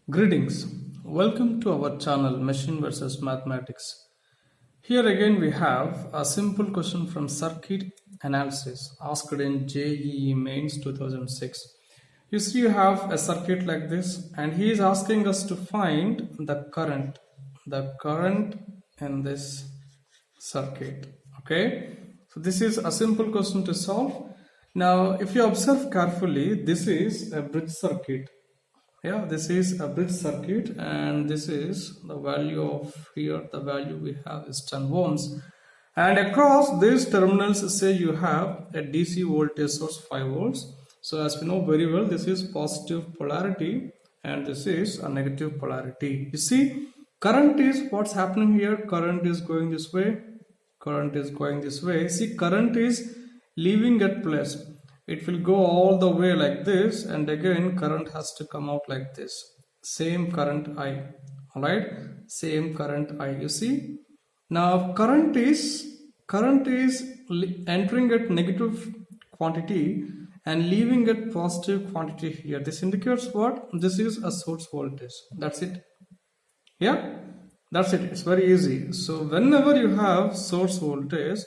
Greetings. Welcome to our channel Machine versus Mathematics. Here again we have a simple question from circuit analysis asked in JEE Mains 2006. You see you have a circuit like this and he is asking us to find the current in this circuit. Okay, so this is a simple question to solve. Now if you observe carefully, this is a bridge circuit. Yeah, this is a bridge circuit and this is the value of here, the value we have is 10 ohms, and across these terminals say you have a DC voltage source 5 volts. So as we know very well, this is positive polarity and this is a negative polarity. You see, current is what's happening here. Current is going this way, current is going this way. See, current is leaving at place. It will go all the way like this, and again current has to come out like this. Same current I, alright, same current I. You see, now current is entering at negative quantity and leaving at positive quantity here. This indicates what? This is a source voltage. That's it. Yeah, that's it. It's very easy. So whenever you have source voltage,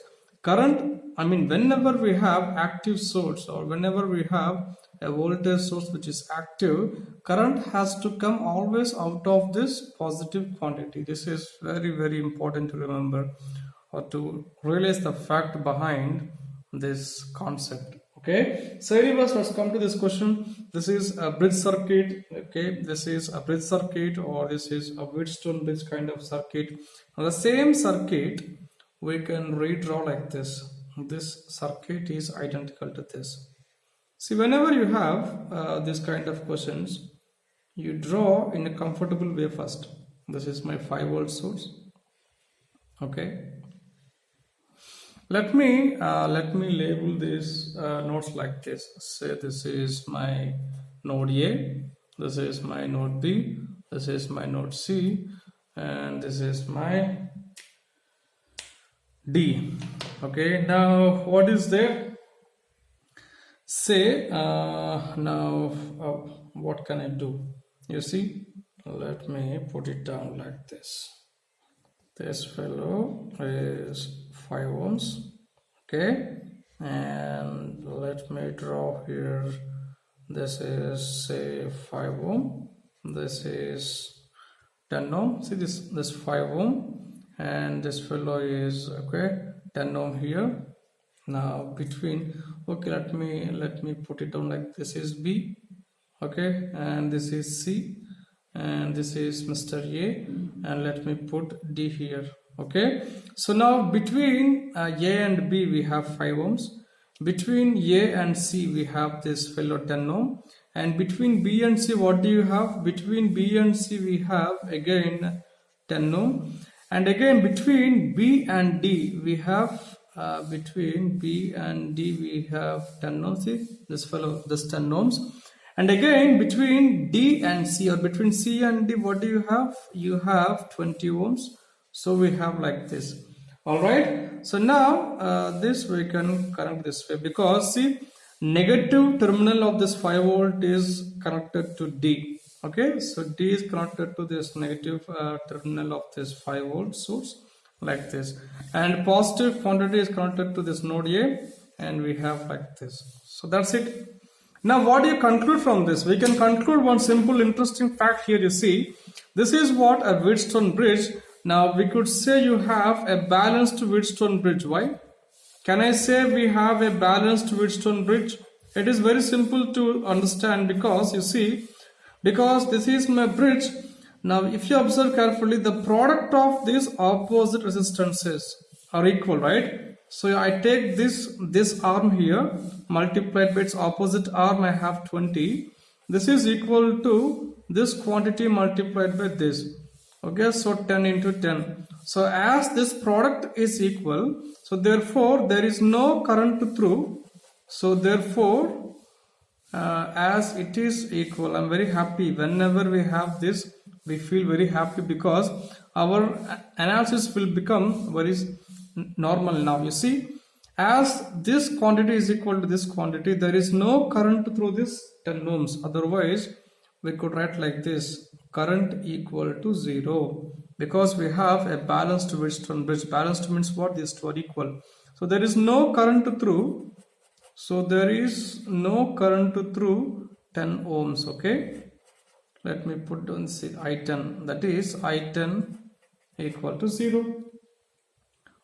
whenever we have active source or whenever we have a voltage source which is active, current has to come always out of this positive quantity. This is very important to remember or to realize the fact behind this concept. Okay, so anyways, let's come to this question. This is a bridge circuit. Okay, this is a bridge circuit or this is a Wheatstone bridge kind of circuit. Now the same circuit we can redraw like this. This circuit is identical to this. See, whenever you have this kind of questions, you draw in a comfortable way first. This is my 5 volt source. Okay, let me label these nodes like this. Say this is my node A, this is my node B, this is my node C, and this is my D. Okay, now what is there? Say what can I do? You see, let me put it down like this. This fellow is 5 ohms. Okay, and let me draw here. This is say 5 ohm. This is 10 ohm. See this 5 ohm. And this fellow is 10 ohm here. Now between, okay, let me put it down like this is B, okay, and this is C, and this is Mr. A, and let me put D here. Okay, so now between A and B we have 5 ohms, between A and C we have this fellow 10 ohm, and between B and C what do you have? Between B and C we have again 10 ohm. And again between B and D we have 10 ohms. See this fellow, this 10 ohms. And again between D and C or between C and D what do you have? You have 20 ohms. So we have like this. Alright, so now this we can connect this way because see, negative terminal of this 5 volt is connected to D. Okay, so D is connected to this negative terminal of this 5 volt source like this, and positive quantity is connected to this node A, and we have like this. So that's it. Now what do you conclude from this? We can conclude one simple interesting fact here. You see, this is what a Wheatstone bridge. Now we could say you have a balanced Wheatstone bridge. Why can I say we have a balanced Wheatstone bridge? It is very simple to understand because you see, because this is my bridge. Now if you observe carefully, the product of these opposite resistances are equal, right? So I take this arm here multiplied by its opposite arm, I have 20. This is equal to this quantity multiplied by this. Okay, so 10 into 10. So as this product is equal, so therefore there is no current through. So therefore as it is equal, I'm very happy. Whenever we have this, we feel very happy because our analysis will become very normal. Now you see, as this quantity is equal to this quantity, there is no current through this 10 ohms. Otherwise we could write like this: current equal to 0, because we have a balanced Wheatstone bridge. Balanced means what? These two are equal. So there is no current through. So there is no current through 10 ohms. Okay, let me put down I10, that is I10 equal to 0.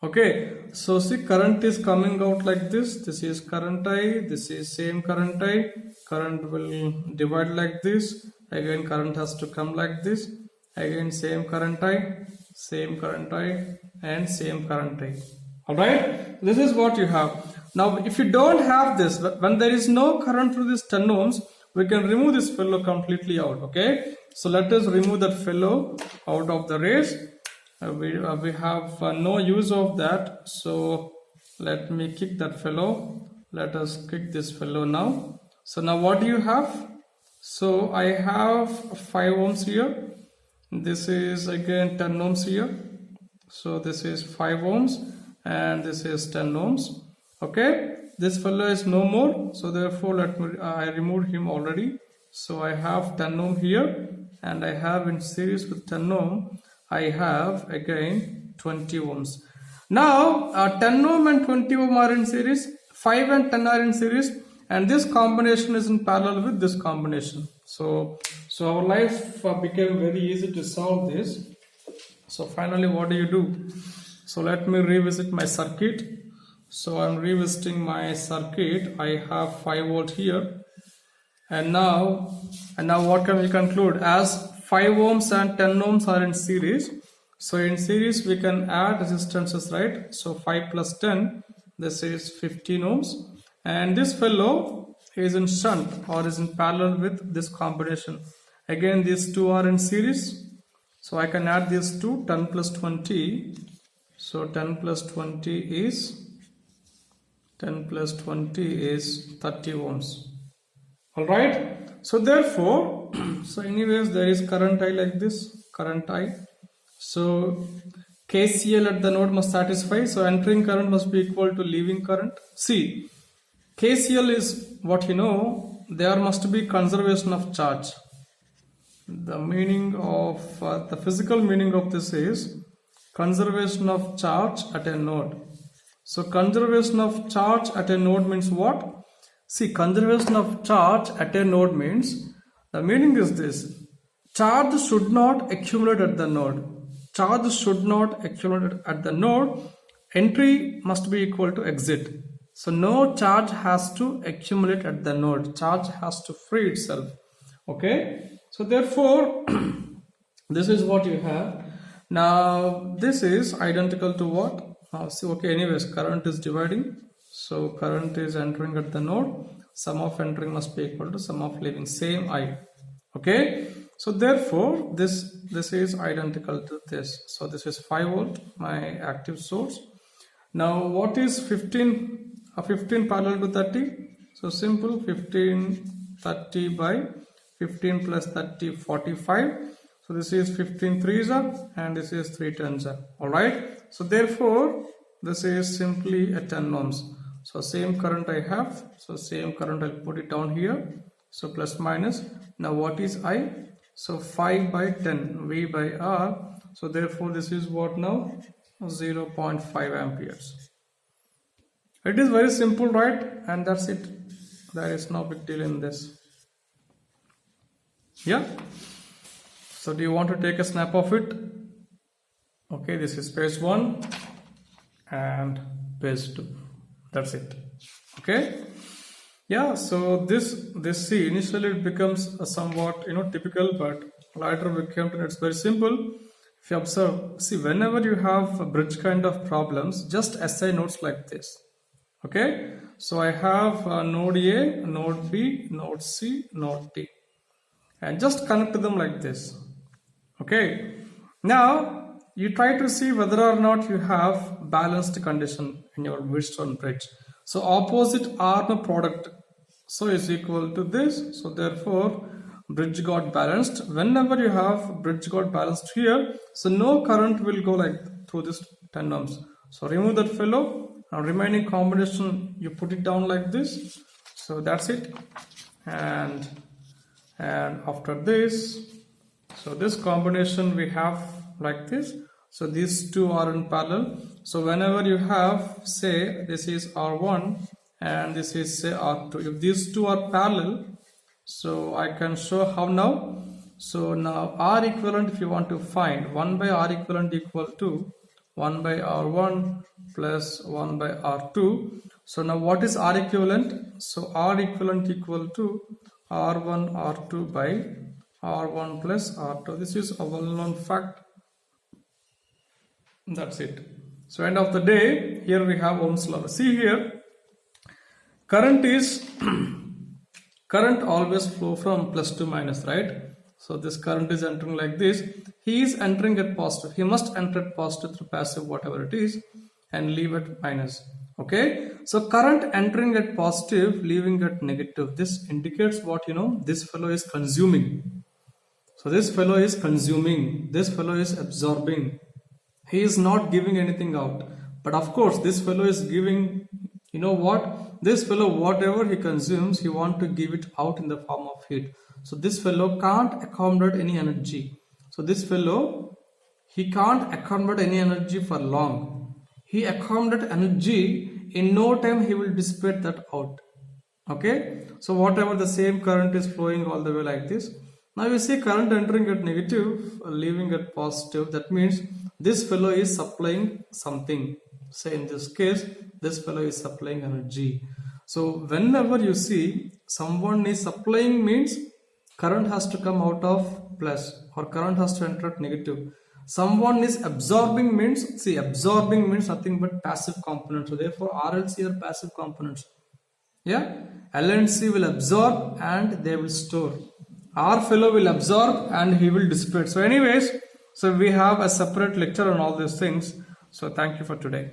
Okay, so see, current is coming out like this. This is current I, this is same current I. Current will divide like this. Again current has to come like this. Again same current I, same current I, and same current I. Alright, this is what you have. Now if you don't have this, when there is no current through this 10 ohms, we can remove this fellow completely out. Okay, so let us remove that fellow out of the race. We have no use of that, so let me kick that fellow. Let us kick this fellow now. So now what do you have? So I have 5 ohms here. This is again 10 ohms here. So this is 5 ohms and this is 10 ohms. Okay, this fellow is no more, so therefore I removed him already. So I have 10 ohm here, and I have in series with 10 ohm I have again 20 ohms. Now 10 ohm and 20 ohm are in series, 5 and 10 are in series, and this combination is in parallel with this combination. So our life became very easy to solve this. So finally what do you do? So let me revisit my circuit. So I'm revisiting my circuit. I have 5 volt here, and now what can we conclude? As 5 ohms and 10 ohms are in series, so in series we can add resistances, right? So 5 plus 10, this is 15 ohms, and this fellow is in shunt or is in parallel with this combination. Again these two are in series, so I can add these two, 10 plus 20. So 10 plus 20 is 30 ohms. Alright, so therefore, so anyways there is current I like this, current I. So KCL at the node must satisfy, so entering current must be equal to leaving current. See, KCL is what you know, there must be conservation of charge. The meaning of, the physical meaning of this is conservation of charge at a node. So conservation of charge at a node means what? See, conservation of charge at a node means, the meaning is this: charge should not accumulate at the node. Charge should not accumulate at the node. Entry must be equal to exit. So no charge has to accumulate at the node. Charge has to free itself. Okay. So therefore, this is what you have. Now this is identical to what? See, okay, anyways, current is dividing. So current is entering at the node. Sum of entering must be equal to sum of leaving, same I. Okay. So therefore this is identical to this. So this is 5 volt, my active source. Now what is 15? 15 parallel to 30. So simple, 15 30 by 15 plus 30 45. So this is 15 threes are, and this is 3 tens are. Alright. So therefore this is simply a 10 ohms. So same current I have. So same current, I'll put it down here. So plus minus. Now what is I? So 5 by 10 V by R. So therefore this is what now? 0.5 amperes. It is very simple, right? And that's it. There is no big deal in this. Yeah. So do you want to take a snap of it? Okay, this is page 1 and page 2. That's it. Okay. Yeah, so this see, initially it becomes a somewhat typical, but later we came to it's very simple. If you observe, see, whenever you have a bridge kind of problems, just SI nodes like this. Okay, so I have node A, node B, node C, node D, and just connect them like this. Okay, now you try to see whether or not you have balanced condition in your Wheatstone bridge. So opposite arm product so is equal to this. So therefore bridge got balanced. Whenever you have bridge got balanced here, so no current will go like through this 10 ohms. So remove that fellow. Now remaining combination, you put it down like this. So that's it. And after this, So this combination we have like this. So these two are in parallel. So whenever you have, say, this is R1 and this is, say, R2. If these two are parallel, so I can show how now. So now R equivalent, if you want to find, 1 by R equivalent equal to 1 by R1 plus 1 by R2. So now what is R equivalent? So R equivalent equal to R1 R2 by R1 plus R2. This is a well-known fact. That's it. So end of the day, here we have Ohm's law. See here, current is current always flow from plus to minus, right? So this current is entering like this. He is entering at positive. He must enter at positive through passive, whatever it is, and leave at minus. Okay. So current entering at positive, leaving at negative. This indicates what, this fellow is consuming. So this fellow is consuming. This fellow is absorbing. He is not giving anything out. But of course, this fellow is giving, this fellow, whatever he consumes, he wants to give it out in the form of heat. So this fellow can't accommodate any energy. So this fellow, he can't accommodate any energy for long. He accommodates energy, in no time he will dissipate that out. Okay. So whatever the same current is flowing all the way like this. Now you see current entering at negative, leaving at positive. That means this fellow is supplying something. Say in this case, this fellow is supplying energy. So whenever you see someone is supplying, means current has to come out of plus, or current has to enter at negative. Someone is absorbing, means, see, absorbing means nothing but passive components. So therefore RLC are passive components. Yeah, L and C will absorb and they will store. R fellow will absorb and he will dissipate. So anyways, so we have a separate lecture on all these things. So thank you for today.